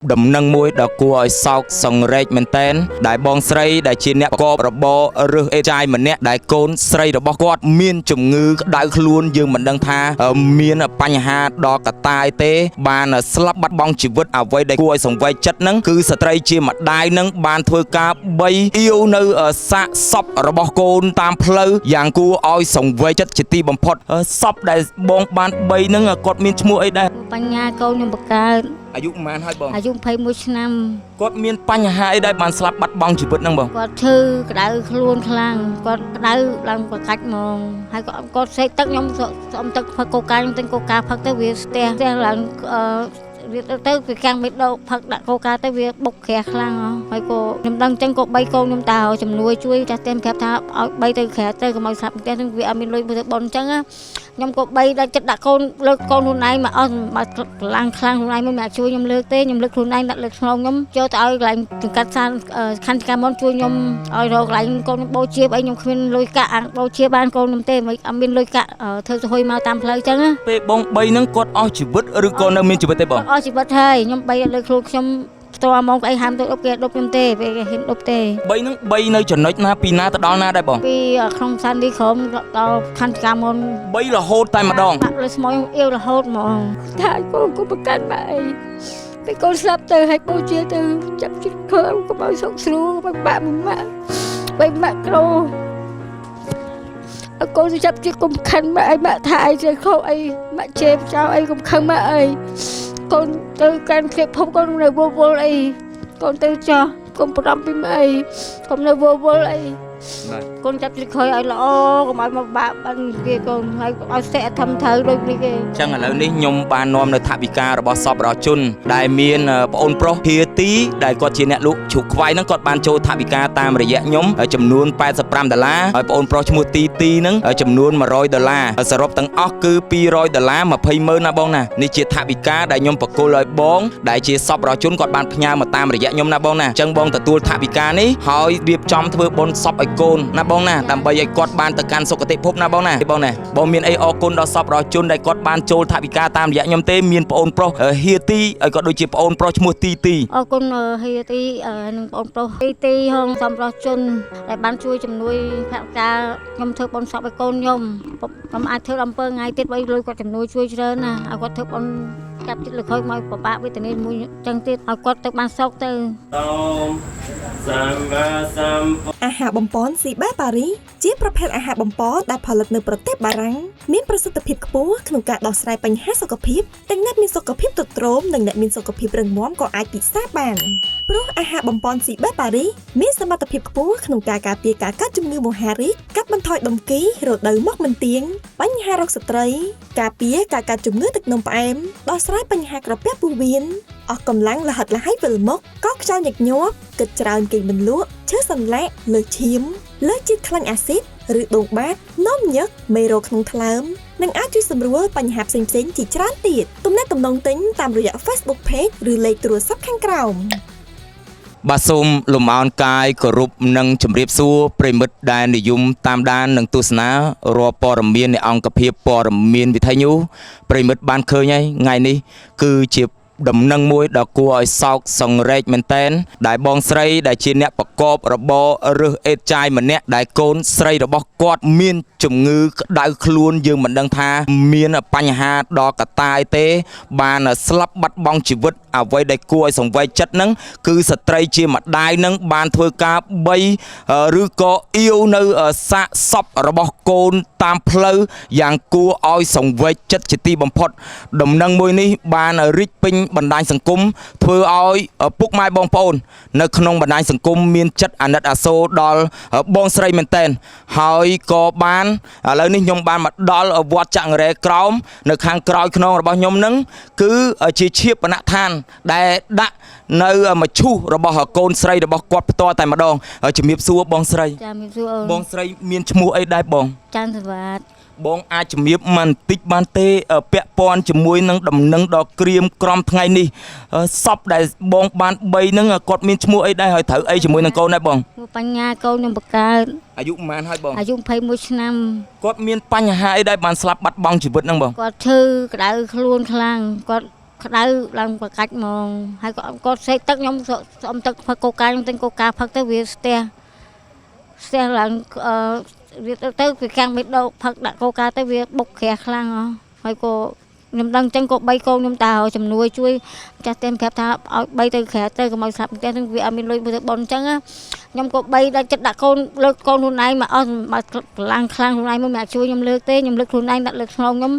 ដំណឹងមួយដ៏គួរឲ្យសោកសង្រេចមែនតែនដែលបងស្រីដែលជាអ្នកប្រកបរបររើសអេចាយម្នាក់ដែលកូនស្រីរបស់គាត់មានជំងឺក្តៅខ្លួនយើងមិនដឹងថាមានបញ្ហាដល់កតាយទេបានស្លាប់បាត់បង់ជីវិតអ្វីដែលគួរឲ្យសង្វេគចិត្តហ្នឹងគឺស្ត្រីជាម្ដាយហ្នឹងបានធ្វើការបីអ៊ីវនៅសាកសពរបស់កូនតាមផ្លូវយ៉ាងគួរឲ្យសង្វេគចិត្តជាទីបំផុតសពដែលបងបានបីហ្នឹងគាត់មានឈ្មោះអីដែរបញ្ញាកូនខ្ញុំបកើតអាយុប៉ុន្មានហើយបងអាយុ21ឆ្នាំគាត់មានបញ្ហាអីដែរបានស្លាប់បាត់បង់ជីវិតហ្នឹងបងគាត់ឈឺក្តៅខ្លួនខ្លាំងគាត់ក្តៅឡើងប្រកាច់ហ្មងហើយគាត់សេកទឹកខ្ញុំសុំទឹកផឹកកូកាខ្ញុំទិញកូកាផឹកទៅវាស្ទះឡើងវាទៅវាកាំងបេះដូងផឹកដាក់កូកាទៅវាបុកក្រាស់ខ្លាំងហើយក៏ខ្ញុំដឹងចឹងក៏3កូនខ្ញុំតើជំនួយជួយចាស់តែប្រាប់ថាឲ្យ3ទៅក្រៅទៅកុំឲ្យស្លាប់ផ្ទះនឹងវាអត់មានលុយទៅបនចឹងខ្ញុំក៏3ដាក់ចិត្តដាក់កូនលើកកូនខ្លួនឯងមកអស់មកខ្លាំងខ្លួនឯងមិនជួយខ្ញុំលើកទេខ្ញុំលើកខ្លួនឯងដាក់លើកក្នុងខ្ញុំចូលទៅឲ្យកន្លែងចង្កាត់សានខណ្ឌកាមនជួយខ្ញុំឲ្យរកកន្លែងកូនខ្ញុំបោជាអីខ្ញុំគ្មានលុយកាក់បោជាបានកូនខ្ញុំទេមិនអត់មានលុយកាក់ធ្វើសហួយមកតាមផ្លូវចឹងពេលបង3ហ្នឹងគាត់អស់ជីវិតឬក៏នៅមានជីវិតទេបងអស់ជីវិតហើយខ្ញុំ3លើកខ្លួនខ្ញុំផ្ទាល់ហ្មងអីហាមទៅដប់គេដប់ខ្ញុំទេពេលគេហ៊ានដប់ទេ3ហ្នឹង3នៅចំណុចណាពីណាទៅដល់ណាដែរបងពីក្នុងសានឌីក្រុមដល់ខណ្ឌកាមន3រហូតតែម្ដងលើស្មោះអៀវរហូតហ្មងថាកូនប្រកាន់មកអីពេលកូនស្លាប់ទៅឲ្យបូជាទៅចាប់ជិតខើកុំឲ្យសុកស្រួលបាក់មួយម៉ាក់3ម៉ាក់ក្រូកូនចាប់ជិតកុំខណ្ឌមកអីម៉ាក់ថាអីចេះខោអីម៉ាក់ជេបចោលអីកុំខឹងមកអីកូនទៅកាន់គ្លៀបភពកូននៅវល់អីកូនទៅចោះកុំប្រំពីអីកុំនៅវល់អីកូនចាប់ជិះខ້ອຍឲ្យល្អកុំឲ្យមកបាក់បានគេកូនហើយឲ្យស្ទះធំត្រូវដូចនេះគេចឹងឥឡូវនេះខ្ញុំបាននាំនៅថវិការបស់សប្បុរសជនដែលមានប្អូនប្រុសភាទីដែលគាត់ជាអ្នកលក់ជ្រូកខ្វៃហ្នឹងគាត់បានចូលថវិកាតាមរយៈខ្ញុំចំនួន$85ហើយប្អូនប្រុសឈ្មោះទីហ្នឹងចំនួន$100សរុបទាំងអស់គឺ$200 20,000ណាបងណានេះជាថវិកាដែលខ្ញុំបកគលឲ្យបងដែលជាសប្បុរសជនគាត់បានផ្ញើមកតាមរយៈខ្ញុំណាបងណាចឹងបងទទួលថវិកានេះហើយរៀបចំធ្វើបុណ្យសពឲ្យកូនណាបងណាដើម្បីឲ្យគាត់បានទៅកាន់សុគតិភពណាបងណាបងមានអីអរគុណដល់សប្បុរសជនដែលគាត់បានចូលថវិកាតាមរយៈខ្ញុំទេមានប្អូនប្រុសហៀទីហើយក៏ដូចជាប្អូនប្រុសឈ្មោះទីអរគុណហៀទីនិងប្អូនប្រុសទីហងសប្បុរសជនដែលបានជួយជំនួយថវិកាខ្ញុំធ្វើបុណ្យសពឲ្យកូនខ្ញុំអាចធ្វើអំពើថ្ងៃទៀតបីលុយគាត់ជំនួយជួយច្រើនណាឲ្យគាត់ធ្វើបុណ្យចាប់ចិត្តលើខ້ອຍមកបបាក់វេទនាមួយចឹងទៀតឲ្យគាត់ទៅបានសោកទៅអាហារបំពន់ស៊ីបាប៉ារីជាប្រភេទអាហារបំពន់ដែលផលិតនៅប្រទេសបារាំងមានប្រសិទ្ធភាពខ្ពស់ក្នុងការដោះស្រាយបញ្ហាសុខភាពទាំងអ្នកមានសុខភាពទ្រុឌទ្រោមនិងអ្នកមានសុខភាពរឹងមាំក៏អាចពិសាបានព្រោះអាហារបំពន់ស៊ីបាប៉ារីមានសមត្ថភាពខ្ពស់ក្នុងការការពារការកើតជំងឺមហារីកកាត់បន្ថយដុំគីរដូវមកមិនទៀងបញ្ហារោគស្ត្រីការពារការកើតជំងឺទឹកនោមផ្អែមដោះស្រាយបញ្ហាក្រពះពោះវៀនអស់កម្លាំងលហិតល្ហៃវិលមុខកោសខ្យល់ញឹកញាប់គិតច្រើនគេមិនលក់ឈើសន្លាក់លើឈាមលើជាតិខ្លាញ់អាស៊ីតឬដងបាតនោមញឹកមេរោគក្នុងថ្លើមនិងអាចជួយសម្រួលបញ្ហាផ្សេងៗជាច្រើនទៀតទំនាក់ទំនងទិញតាមរយៈ Facebook Page ឬលេខទូរស័ព្ទខាងក្រោមបាទសូមលំអរកាយគោរពនិងជម្រាបសួរប្រិមិត្តដែលនិយមតាមដាននិងទស្សនារាល់ព័ត៌មាននៃអង្គភាពព័ត៌មានវិទ្យុប្រិមិត្តបានឃើញហើយថ្ងៃនេះគឺជាដំណឹងមួយដ៏គួរឲ្យសោកសង្រេចមែនតែនដែលបងស្រីដែលជាអ្នកប្រកបរបររើសអេចាយម្នាក់ដែលកូនស្រីរបស់គាត់មានជំងឺក្តៅខ្លួនយើងមិនដឹងថាមានបញ្ហាដល់កតាយទេបានស្លាប់បាត់បង់ជីវិតអ្វីដែលគួរឲ្យសង្វេគចិត្តហ្នឹងគឺស្ត្រីជាម្ដាយហ្នឹងបានធ្វើការបីឬក៏អ៊ីវនៅសាកសពរបស់កូនតាមផ្លូវយ៉ាងគួរឲ្យសង្វេគចិត្តជាទីបំផុតដំណឹងមួយនេះបានរីកពេញបណ្ដាញសង្គមធ្វើឲ្យពុកម៉ែបងប្អូននៅក្នុងបណ្ដាញសង្គមមានចិត្តអាណិតអាសូរដល់បងស្រីមែនតែនហើយក៏បានឥឡូវនេះខ្ញុំបានមកដល់វត្តចង្រែក្រោមនៅខាងក្រោយខ្នងរបស់ខ្ញុំនឹងគឺជាឈាបនដ្ឋានដែលដាក់នៅមឈូសរបស់កូនស្រីរបស់គាត់ផ្ទាល់តែម្ដងជំរាបសួរបងស្រីចាជំរាបសួរអូនបងស្រីមានឈ្មោះអីដែរបងច័ន្ទសវ៉ាតបងអាចជំរាបបន្តិចបានទេពាក់ព័ន្ធជាមួយនឹងដំណឹងដល់ក្រៀមក្រំថ្ងៃនេះសពដែលបងបាន3ហ្នឹងគាត់មានឈ្មោះអីដែរហើយត្រូវអីជាមួយនឹងកូនដែរបងបញ្ញាកូនខ្ញុំបកើតអាយុប៉ុន្មានហើយបងអាយុ21ឆ្នាំគាត់មានបញ្ហាអីដែរបានស្លាប់បាត់បង់ជីវិតហ្នឹងបងគាត់ឈឺក្តៅខ្លួនខ្លាំងគាត់ ក្តៅឡើងប្រកាច់ហ្មងហើយគាត់សេកទឹកខ្ញុំសុំទឹកផឹកកូកាខ្ញុំទិញកូកាផឹកទៅវាស្ទះឡើងវាទៅវាកាំងបេះដូងផឹកដាក់កូកាទៅវាបុកក្រាស់ខ្លាំងហើយក៏ខ្ញុំដឹងចឹងក៏3កូនខ្ញុំតើជំនួយជួយម្ចាស់ផ្ទះប្រាប់ថាឲ្យ3ទៅក្រៅទៅកុំឲ្យស្លាប់ផ្ទះនឹងវាអត់មានលុយទៅបនចឹងខ្ញុំក៏3ដល់ចិត្តដាក់កូនលើកកូនខ្លួនឯងមកអស់មកកម្លាំងខ្លាំងខ្លួនឯងមកមិនអាចជួយខ្ញុំលើកទេខ្ញុំលើកខ្លួនឯងដាក់លើខ្នងខ្ញុំ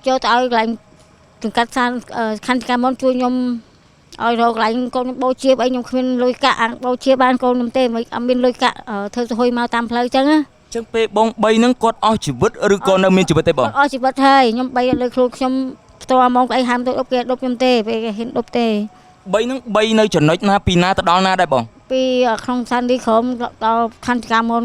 ចូលទៅឲ្យកន្លែងចង្កាត់សានខណ្ឌកាមុនជួយខ្ញុំឲ្យរកកន្លែងកូនខ្ញុំបោជាអីខ្ញុំគ្មានលុយកាក់បោជាបានកូនខ្ញុំទេមិនអត់មានលុយកាក់ធ្វើទៅហុយមកតាមផ្លូវចឹងណាចឹងពេលបង3ហ្នឹងគាត់អស់ជីវិតឬក៏នៅមានជីវិតទេបងអស់ជីវិតហើយខ្ញុំ3លើខ្លួនខ្ញុំផ្ទាល់ហ្មងអីហាមទៅដប់គេដប់ខ្ញុំទេពេលគេហ៊ានដប់ទេ3ហ្នឹង3នៅចំណុចណាពីណាទៅដល់ណាដែរបងពីក្នុងសានឌីក្រុមដល់ខណ្ឌកាមុន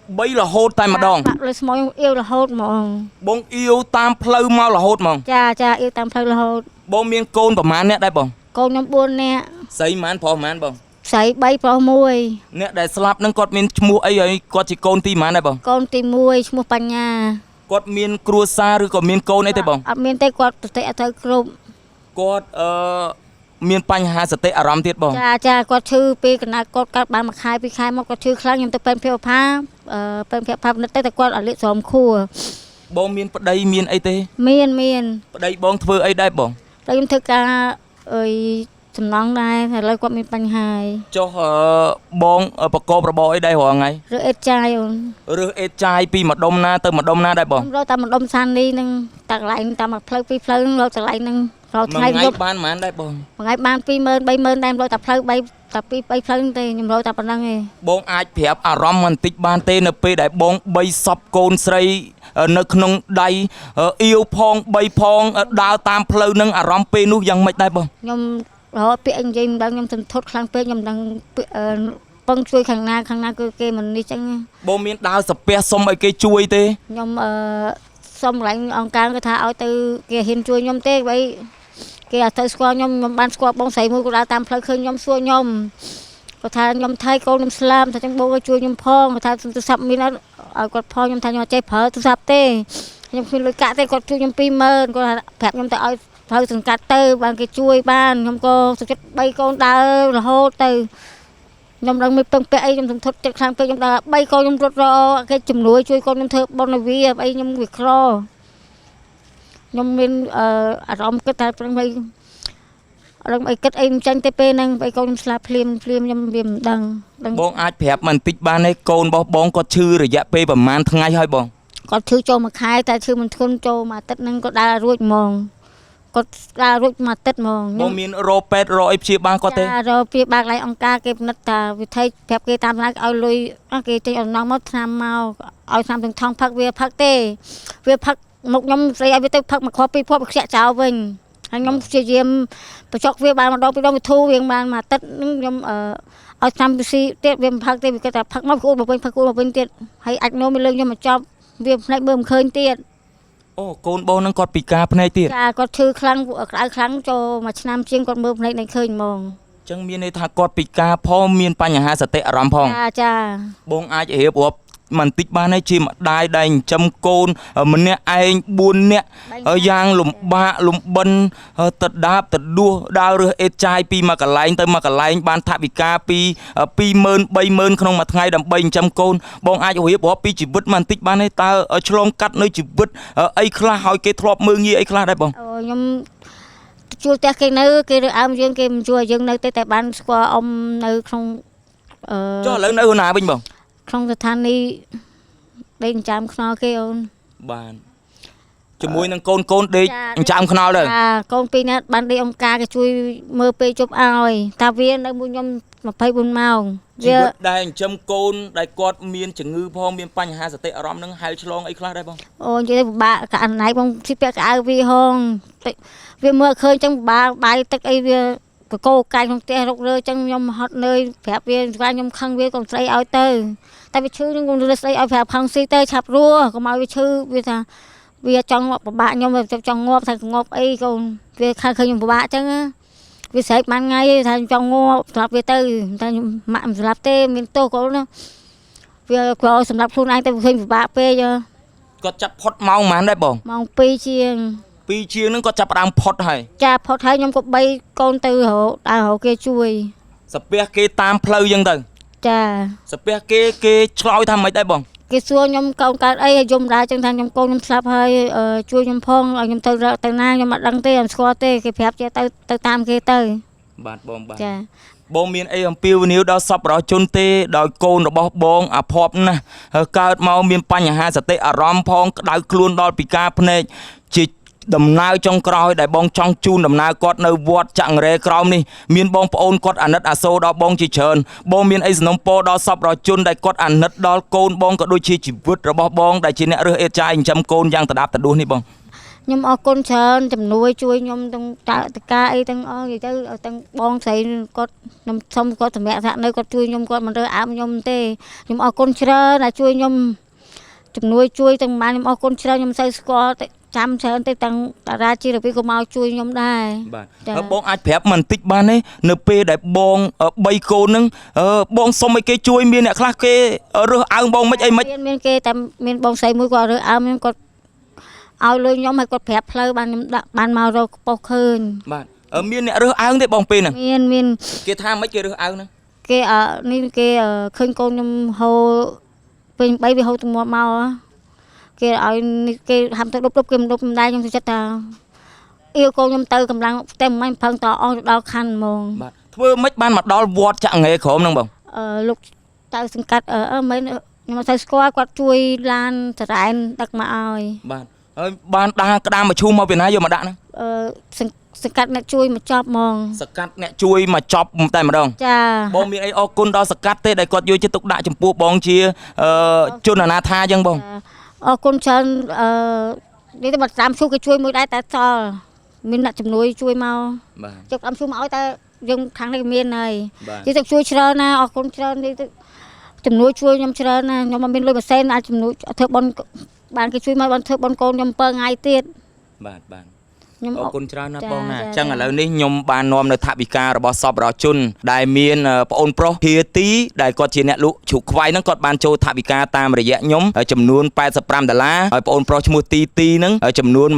3រហូតតែម្ដងលើស្មោះអៀវរហូតហ្មងបងអៀវតាមផ្លូវមករហូតហ្មងចាអៀវតាមផ្លូវរហូតបងមានកូនប្រហែលអ្នកដែរបងកូនខ្ញុំ4នាក់ស្រីប៉ុន្មានប្រុសប៉ុន្មានបងស្រី3ប្រុស1អ្នកដែលស្លាប់នឹងគាត់មានឈ្មោះអីហើយគាត់ជាកូនទីប៉ុន្មានដែរបងកូនទី1ឈ្មោះបញ្ញាគាត់មានគ្រួសារឬក៏មានកូនអីទេបងអត់មានទេគាត់សតិអត់ត្រូវគ្រប់គាត់មានបញ្ហាសតិអារម្មណ៍ទៀតបងចាគាត់ឈឺពេលកណ្ដាលគាត់កើតបានមួយខែ2ខែមកគាត់ឈឺខ្លាំងខ្ញុំទៅពេទ្យភ័ព្វផាពេទ្យភ័ព្វផានិតទៅតែគាត់អត់លាកស្រោមខួរបងមានប្តីមានអីទេមានប្តីបងធ្វើអីដែរបងតែខ្ញុំធ្វើការអីសំណងដែរតែឥឡូវគាត់មានបញ្ហាហើយចុះបងប្រកបរបរអីដែររាល់ថ្ងៃរើសអេតចាយអូនរើសអេតចាយពីម្ដុំណាទៅម្ដុំណាដែរបងខ្ញុំរកតាមម្ដុំសាននេះនឹងតាកន្លែងតាមផ្លូវ2ផ្លូវនឹងរកកន្លែងនឹងរកថ្ងៃយប់បានប៉ុន្មានដែរបងមួយថ្ងៃបាន20000 30000ដែររកតែផ្លូវ3តែ2 3ផ្លូវទេខ្ញុំរកតែប៉ុណ្្នឹងឯងបងអាចប្រាប់អារម្មណ៍បន្តិចបានទេនៅពេលដែលបង3សពកូនស្រីនៅក្នុងដៃអៀវផង3ផងដើរតាមផ្លូវនឹងអារម្មណ៍ពេលនោះយ៉ាងម៉េចដែរបងខ្ញុំរហូតពាក្យនិយាយមិនដឹងខ្ញុំសន្ធត់ខ្លាំងពេកខ្ញុំដឹងពឹងជួយខាងណាគឺគេមិននេះចឹងបងមានដើរសាពះសុំឲ្យគេជួយទេខ្ញុំសុំកន្លែងអង្គការគេថាឲ្យទៅគេហ៊ានជួយខ្ញុំទេបើគេអត់ទៅស្គាល់ខ្ញុំបានស្គាល់បងស្រីមួយគាត់ដើរតាមផ្លូវឃើញខ្ញុំសួរខ្ញុំគាត់ថាខ្ញុំថៃកូនខ្ញុំស្លាប់ថាចឹងបងជួយខ្ញុំផងគាត់ថាទូរស័ព្ទមានឲ្យគាត់ផងខ្ញុំថាខ្ញុំអត់ចេះប្រើទូរស័ព្ទទេខ្ញុំគ្មានលុយកាក់ទេគាត់ជួយខ្ញុំ20000គាត់ប្រាប់ខ្ញុំទៅឲ្យផ្លូវសង្កាត់ទៅបានគេជួយបានខ្ញុំក៏សុខចិត្ត3កូនដើររហូតទៅខ្ញុំដឹងមិនពឹងពាក់អីខ្ញុំសន្ធត់ចិត្តខ្លាំងពេកខ្ញុំដើរ3កូនខ្ញុំរត់រគេជំនួយជួយកូនខ្ញុំធ្វើបុណ្យវិអីខ្ញុំវាក្រខ្ញុំមានអារម្មណ៍គិតថាព្រឹងអីគិតអីមិនចាញ់ទេពេលហ្នឹង3កូនខ្ញុំស្លាប់ភ្លាមខ្ញុំវាមិនដឹងបងអាចប្រាប់បន្តិចបានទេកូនរបស់បងគាត់ឈឺរយៈពេលប្រហែលថ្ងៃហើយបងគាត់ឈឺចូលមួយខែតែឈឺមិនធ្ងន់ចូលមួយអាទិត្យហ្នឹងគាត់ដើររួចហ្មងគាត់ដើររួចមួយអាទិត្យហ្មងបងមានរោពេទ្យរោអីព្យាបាលគាត់ទេរោព្យាបាលកន្លែងអង្គការគេពិនិត្យថាវិធីប្រាប់គេតាមណាឲ្យលុយគេចេញអំណងមកឆ្នាំមកឲ្យឆ្នាំទាំងថងផឹកវាផឹកទេវាផឹកមុខខ្ញុំស្រីឲ្យវាទៅផឹកមួយគ្រាប់2គ្រាប់វាខ្ជាក់ចោលវិញហើយខ្ញុំព្យាយាមបញ្ចុកវាបានម្ដងពីរដងវាធូរវាបានមួយអាទិត្យហ្នឹងខ្ញុំឲ្យឆ្នាំពីស៊ីទៀតវាមិនផឹកទេវាគេថាផឹកមកគូមកវិញផឹកគូមកវិញទៀតហើយអាចនោមវាលើកខ្ញុំមកចប់វាផ្នែកមើលមិនឃើញទៀតអូកូនបងនឹងគាត់ពិការភ្នែកទៀតចាគាត់ឈឺខ្លាំងក្តៅខ្លាំងចូលមួយឆ្នាំជាងគាត់មើលភ្នែកនឹងឃើញហ្មងអញ្ចឹងមានន័យថាគាត់ពិការផងមានបញ្ហាសតិអារម្មណ៍ផងចាបងអាចរៀបរាប់បន្តិចបានហើយជាម្ដាយដែលចិញ្ចឹមកូនម្នាក់ឯង4នាក់យ៉ាងលំបាកលំបិនទៅដើរដើររើសអេតចាយពីមួយកន្លែងទៅមួយកន្លែងបានថវិកាពី20000 30000ក្នុងមួយថ្ងៃដើម្បីចិញ្ចឹមកូនបងអាចរៀបរាប់ពីជីវិតបន្តិចបានទេតើឆ្លងកាត់នៅជីវិតអីខ្លះឲ្យគេធ្លាប់មើលងាយអីខ្លះដែរបងខ្ញុំជួលផ្ទះគេនៅគេរើអើមយើងគេមិនជួលយើងនៅតែបានស្គាល់អ៊ំនៅក្នុងចុះឥឡូវនៅណាវិញបងក្នុងស្ថានីយ៍ដេកចាំខ្នល់គេអូនបានជាមួយនឹងកូនដេកចាំខ្នល់ទៅកូន2នាក់បានដេកអង្គការគេជួយមើលពេលជប់ឲ្យតាវានៅមួយខ្ញុំ24ម៉ោងជីវិតដែលចិញ្ចឹមកូនដែលគាត់មានជំងឺផងមានបញ្ហាសតិអារម្មណ៍នឹងហែលឆ្លងអីខ្លះដែរបងអូនិយាយទៅពិបាកកអណៃបងស៊ីពាក់កៅវាហងវាមើលឃើញចឹងពិបាកបាយទឹកអីវាកកោកាយក្នុងផ្ទះរករើចឹងខ្ញុំហត់នឿយប្រាប់វាខ្ញុំខឹងវាកុំស្រីឲ្យទៅតែវាឈឺខ្ញុំរស្អីឲ្យប្រាប់ខឹងស៊ីទៅឆាប់រស់កុំឲ្យវាឈឺវាថាវាចង់ពិបាកខ្ញុំចង់ងាប់ថាងាប់អីកូនវាខឹងឃើញខ្ញុំពិបាកចឹងវាស្រែកបានថ្ងៃថាចង់ងាប់ស្លាប់វាទៅតែខ្ញុំម៉ាក់មិនស្លាប់ទេមានទោសកូនណាវាក្រោយសម្រាប់ខ្លួនឯងតែឃើញពិបាកពេកគាត់ចាប់ផុតម៉ោងប៉ុន្មានដែរបងម៉ោង2ជាង2 2 ជាងហ្នឹងគាត់ចាប់ផ្ដើមផុតហើយ ចាផុតហើយខ្ញុំក៏3កូនទៅរកដើររកគេជួយ សាពះគេតាមផ្លូវអញ្ចឹងទៅ ចា សាពះគេឆ្លោយថាម៉េចដែរបង គេសួរខ្ញុំកូនកើតអីឲ្យយំដែរចឹងថាខ្ញុំកូនខ្ញុំស្លាប់ហើយជួយខ្ញុំផងឲ្យខ្ញុំទៅរកទៅណាខ្ញុំអត់ដឹងទេអត់ស្គាល់ទេគេប្រាប់ជាទៅតាមគេទៅ បាទបងបាទ ចា បងមានអីអំពាវនាវដល់សប្បុរសជនទេដោយកូនរបស់បងអាភ័ព្វណាស់កើតមកមានបញ្ហាសតិអារម្មណ៍ផងក្តៅខ្លួនដល់ពិការភ្នែកជាដំណើរចុងក្រោយដែលបងចង់ជូនដំណើរគាត់នៅវត្តចាក់ងរែក្រោមនេះមានបងប្អូនគាត់អាណិតអាសូរដល់បងជាច្រើនបងមានអីសំណូមពរដល់សប្បុរសជនដែលគាត់អាណិតដល់កូនបងក៏ដូចជាជីវិតរបស់បងដែលជាអ្នករើសអេតចាយចិញ្ចឹមកូនយ៉ាងដដាបដដួសនេះបង ខ្ញុំអរគុណច្រើនជំនួយជួយខ្ញុំទាំងតកាអីទាំងអស់និយាយទៅទាំងបងស្រីគាត់ខ្ញុំសុំគាត់សម្រាប់ថានៅគាត់ជួយខ្ញុំគាត់មិនរើអើមខ្ញុំទេខ្ញុំអរគុណច្រើនដែលជួយខ្ញុំជំនួយជួយទាំងម៉ានខ្ញុំអរគុណច្រើនខ្ញុំសូវស្គាល់ចាំច្រើនទៅទាំងតារាជារវីក៏មកជួយខ្ញុំដែរ បាទហើយបងអាចប្រាប់មិនតិចបានទេនៅពេលដែលបង3កូនហ្នឹងបងសុំឲ្យគេជួយមានអ្នកខ្លះគេរើសអើងបងមិនអីមិន មានគេតែមានបងស្រីមួយគាត់រើអើមខ្ញុំគាត់ឲ្យលុយខ្ញុំឲ្យគាត់ប្រាប់ផ្លូវបានខ្ញុំដាក់បានមករកប៉ុស្តិ៍ឃើញ បាទមានអ្នករើសអើងទេបងពេលហ្នឹង មាន គេថាមិនគេរើសអើងហ្នឹង គេនេះគេឃើញកូនខ្ញុំហូរពេញ3វាហូរទឹកមាត់មកគេឲ្យគេហាំទៅដប់គេមិនដប់មិនដែរខ្ញុំទៅចិត្តថាអៀវកូនខ្ញុំទៅកម្លាំងតែមិនផឹងតអស់ដល់ខណ្ឌហ្មង បាទធ្វើម៉េចបានមកដល់វត្តចាក់ងែក្រមហ្នឹងបង លោកតៅសង្កាត់មិនខ្ញុំអត់ទៅស្គាល់គាត់ជួយឡានចរ៉ែនដឹកមកឲ្យ បាទហើយបានដាក្តាមមកឈូសមកពីណាយកមកដាក់ហ្នឹង សង្កាត់អ្នកជួយមកចប់ហ្មង សកាត់អ្នកជួយមកចប់តែម្ដង ចា បងមានអីអរគុណដល់សកាត់ទេដែលគាត់យកចិត្តទុកដាក់ចំពោះបងជាជនអនាថាអញ្ចឹងបង អរគុណច្រើននេះទៅមកតាមឈូសគេជួយមួយដែរតែសល់មានអ្នកជំនួយជួយមក បាទ ចុកតាមឈូសមកឲ្យតែយើងខាងនេះមានហើយ បាទ និយាយទៅជួយច្រើនណាអរគុណច្រើននេះទៅជំនួយជួយខ្ញុំច្រើនណាខ្ញុំមិនមានលុយម៉ាស៊ីនអាចជំនួយធ្វើបនបានគេជួយមកបានធ្វើបនកូនខ្ញុំ7ថ្ងៃទៀត បាទ ខ្ញុំ អរគុណច្រើនណាស់ ចា បងណាអ ចា ញ្ចឹងឥឡូវនេះខ្ញុំបាននាំនៅថវិការបស់សប្បុរសជនដែលមានប្អូនប្រុសភាទីដែលគាត់ជាអ្នកលក់ជ្រូកខ្វៃហ្នឹងគាត់បានចូលថវិកាតាមរយៈខ្ញុំចំនួន$85ហើយប្អូនប្រុសឈ្មោះទីហ្នឹងចំនួន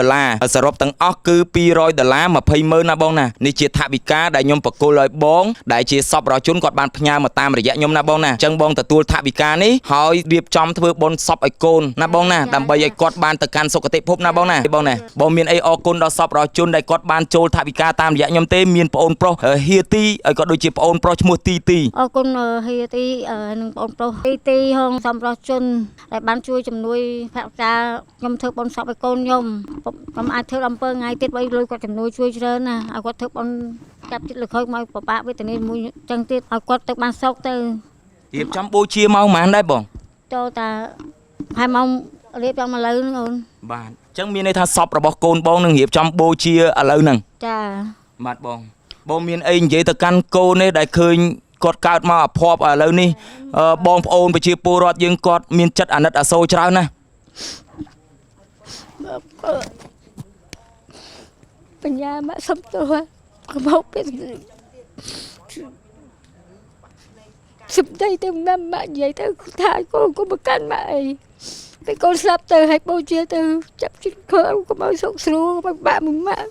$100សរុបទាំងអស់គឺ$200 20,000ណាបងណានេះជាថវិកាដែលខ្ញុំបកគលឲ្យបងដែលជាសប្បុរសជនគាត់បានផ្ញើមកតាមរយៈខ្ញុំណាបងណាអញ្ចឹងបងទទួលថវិកានេះហើយរៀបចំធ្វើបុណ្យសពឲ្យកូនណាបងណាដើម្បីឲ្យគាត់បានទៅកាន់សុគតិភពណាបងណាបងមានអីអរគុណដល់សប្បុរសជនដែលគាត់បានចូលថវិកាតាមរយៈខ្ញុំទេមានប្អូនប្រុសហៀទីហើយក៏ដូចជាប្អូនប្រុសឈ្មោះទី អរគុណហេទីនឹងបងប្រុសទីហងសម្រាប់ជនដែលបានជួយជំនួយផាកការខ្ញុំធ្វើបុណ្យសពឲ្យកូនខ្ញុំអាចធ្វើ7ថ្ងៃទៀតបើលុយគាត់ជំនួយជួយច្រើនណាឲ្យគាត់ធ្វើបុណ្យចាប់ចិត្តលខូចមកពិបាកវេទនាមួយចឹងទៀតឲ្យគាត់ទៅបានសុខទៅ រៀបចំបូជាមកប៉ុន្មានដែរបង ចូលតាហើយមករៀបចំឥឡូវហ្នឹងអូន បាទអញ្ចឹងមានន័យថាសពរបស់កូនបងនឹងរៀបចំបូជាឥឡូវហ្នឹង ចា បាទបងមានអីនិយាយទៅកាន់កូននេះដែលឃើញគាត់កើតមកអភ័ព្វឥឡូវនេះបងប្អូនប្រជាពលរដ្ឋយើងគាត់មានចិត្តអាណិតអាសូរច្រើនណាស់ បញ្ញាមកសុំទោសកុំហូបពេលសំដីទៅម៉ាក់និយាយទៅថាកូនមកកាន់ម៉ាក់អីពេលកូនស្លាប់ទៅឲ្យបូជាទៅចាប់ជិតខើកុំឲ្យសុកស្រួលបាក់មួយម៉ាក់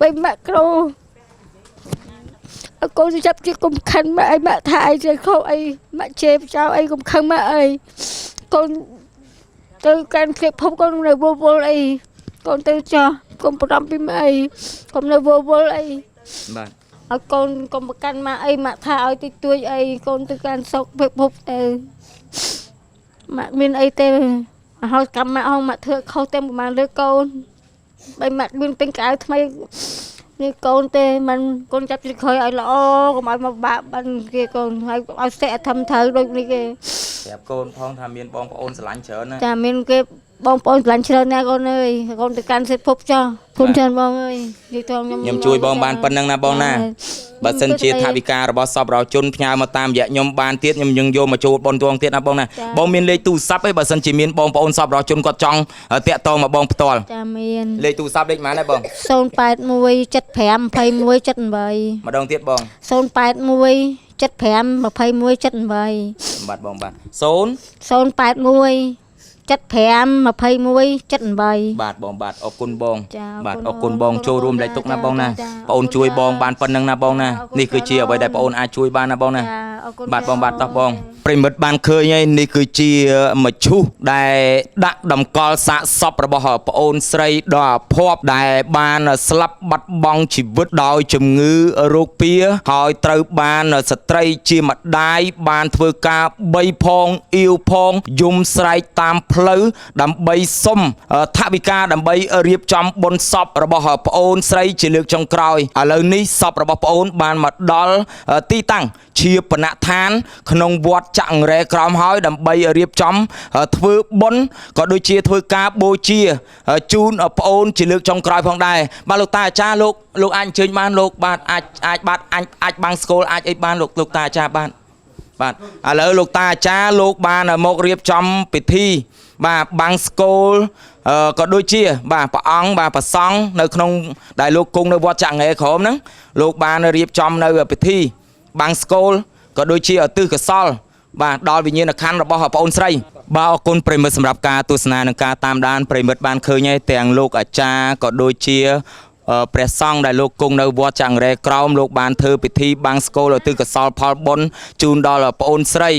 បីម៉ាក់ក្រូអកូនចាប់ជិតកុំខឹងម៉ាក់អីម៉ាក់ថាអីទៅខុសអីម៉ាក់ជេរចៅអីកុំខឹងម៉ាក់អីកូនទៅកាន់គ្លៀបភពកូននៅវល់អីកូនទៅចោះកុំប្រំពីម៉ាក់អីកុំនៅវល់អី បាទ ឲ្យកូនកុំប្រកាន់ម៉ាក់អីម៉ាក់ថាឲ្យតិចតួចអីកូនទៅកាន់សុកភពទៅម៉ាក់មានអីទេហើយកម្មម៉ាក់ហងម៉ាក់ធ្វើខុសតែប្រហែលលើកូនបើម៉ាក់មានពេញកៅថ្មីនេះកូនទេមិនកូនចាប់ជិះក្រោយឲ្យល្អកុំឲ្យមកបាក់បានគេកូនហើយឲ្យស្ទែធំត្រូវដូចនេះគេ ប្រាប់កូនផងថាមានបងប្អូនស្រឡាញ់ច្រើនណា ចាមានគេបងប្អូនឆ្លាញ់ច្រើនណាស់កូនអើយកូនទៅកាន់សិទ្ធភពចោះគុណច្រើនបងអើយនិយាយទៅខ្ញុំខ្ញុំជួយបងបានប៉ុណ្ណឹងណាបងណាបើសិនជាថវិការបស់សប្បុរសជនផ្ញើមកតាមរយៈខ្ញុំបានទៀតខ្ញុំនឹងយកមកចូលបនទងទៀតណាបងណាបងមានលេខទូរស័ព្ទឯងបើសិនជាមានបងប្អូនសប្បុរសជនគាត់ចង់តាក់ទងមកបងផ្ទាល់ ចាមាន លេខទូរស័ព្ទលេខប៉ុន្មានដែរបង 081752178 ម្ដងទៀតបង 081752178 បាទបងបាទ0 081 75 21 78 បាទបងបាទអរគុណបង ចា បាទអរគុណបងចូលរួមលេខទុកណាបងណា ចា បងអូនជួយបងបានប៉ុណ្្នឹងណាបងណា អរគុណ នេះគឺជាអ្វីដែលបងអូនអាចជួយបានណាបងណា ចាអរគុណ បាទ ចា បងបាទតោះបងប្រិមិត្តបានឃើញហើយនេះគឺជាមឈូសដែលដាក់តម្កល់សាកសពរបស់ប្អូនស្រីដ៏អភ័ព្វដែលបានស្លាប់បាត់បង់ជីវិតដោយជំងឺរោគពៀហើយត្រូវបានស្ត្រីជាម្ដាយបានធ្វើការបីផងអ៊ីវផងយំស្រែកតាមផ្លូវដើម្បីសុំថវិកាដើម្បីរៀបចំបុណ្យសពរបស់ប្អូនស្រីជាលើកចុងក្រោយឥឡូវនេះសពរបស់ប្អូនបានមកដល់ទីតាំងជាបណដ្ឋានក្នុងវត្តចាក់រ៉ែក្រោមហើយដើម្បីរៀបចំធ្វើបុណ្យក៏ដូចជាធ្វើការបូជាជូនប្អូនជាលើកចុងក្រោយផងដែរបាទលោកតាអាចារ្យលោកអាចអញ្ជើញបានលោកបាទអាចបាទអាចបាំងស្គលអាចអីបានលោកតាអាចារ្យបាទឥឡូវលោកតាអាចារ្យលោកបានមករៀបចំពិធីបាទបាំងស្គលក៏ដូចជាបាទព្រះអង្គបាទប្រសង់នៅក្នុងដែលលោកគង់នៅវត្តចាក់រ៉ែក្រោមហ្នឹងលោកបានរៀបចំនៅពិធីបាំងស្គលក៏ដូចជាឧទ្ទិសកុសលបាទដល់វិញ្ញាណក្ខន្ធរបស់ប្អូនស្រីបាទអរគុណប្រិមិត្តសម្រាប់ការទស្សនានិងការតាមដានប្រិមិត្តបានឃើញហើយទាំងលោកអាចារ្យក៏ដូចជាព្រះសង្ឃដែលលោកគង់នៅវត្តចាក់រ៉ែក្រោមលោកបានធ្វើពិធីបាំងស្គលឧទ្ទិសកុសលផលបុណ្យជូនដល់ប្អូនស្រី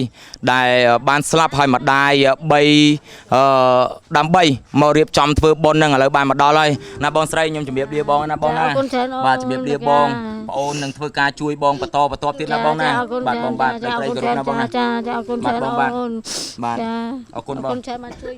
ដែលបានស្លាប់ហើយម្ដាយដើម្បីមករៀបចំធ្វើបុណ្យហ្នឹងឥឡូវបានមកដល់ហើយណាបងស្រីខ្ញុំជម្រាបលាបងណាបងណា អរគុណច្រើនអូន បាទជម្រាបលាបងប្អូននឹងធ្វើការជួយបងបន្តទៀតណាបងណាបាទបងបាទ ចា ស្រី អរគុណ គោរពណាបងណា ចាអរគុណច្រើន បាទបងបាទ អូន បាទ ចា អរគុណ អរ បង គុណច្រើនបានជួយ